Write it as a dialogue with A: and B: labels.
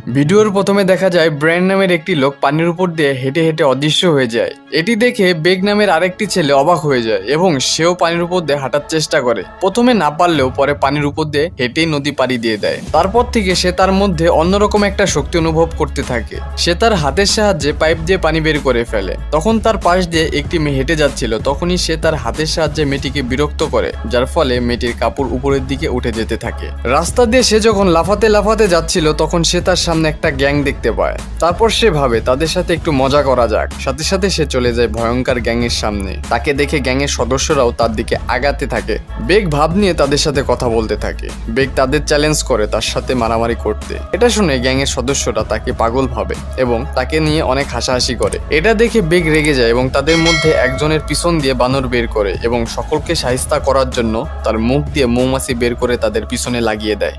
A: ভিডিওর প্রথমে দেখা যায় ব্র্যান্ড নামের একটি লোক পানির উপর দিয়ে হেঁটে হেঁটে অদৃশ্য হয়ে যায়। এটি দেখে বেগ নামের আরেকটি ছেলে অবাক হয়ে যায় এবং সেও পানির উপর দিয়ে হাঁটার চেষ্টা করে। প্রথমে না পারলেও পরে পানির উপর দিয়ে হেঁটেই নদী পাড়ি দিয়ে দেয়। তারপর থেকে সে তার মধ্যে অন্যরকম একটা শক্তি অনুভব করতে থাকে। সে তার হাতের সাহায্যে পাইপ দিয়ে পানি বের করে ফেলে। তখন তার পাশ দিয়ে একটি মেয়ে হেঁটে যাচ্ছিল, তখনই সে তার হাতের সাহায্যে মেয়েটিকে বিরক্ত করে, যার ফলে মেয়েটির কাপড় উপরের দিকে উঠে যেতে থাকে। রাস্তা দিয়ে সে যখন লাফাতে লাফাতে যাচ্ছিল তখন সে তার সামনে একটা গ্যাং দেখতে পায়। তারপর সে ভাবে তাদের সাথে একটু মজা করা যাক। সাথে সাথে সে চলে যায় ভয়ঙ্কর গ্যাংয়ের সামনে। তাকে দেখে গ্যাংয়ের সদস্যরাও তার দিকে আগাতে থাকে। বেগ ভাব নিয়ে তাদের সাথে কথা বলতে থাকে। বেগ তাদের চ্যালেঞ্জ করে তার সাথে মারামারি করতে। এটা শুনে গ্যাংয়ের সদস্যরা তাকে পাগল ভাবে এবং তাকে নিয়ে অনেক হাসাহাসি করে। এটা দেখে বেগ রেগে যায় এবং তাদের মধ্যে একজনের পিছন দিয়ে বানর বের করে এবং সকলকে শায়েস্তা করার জন্য তার মুখ দিয়ে মৌমাছি বের করে তাদের পিছনে লাগিয়ে দেয়।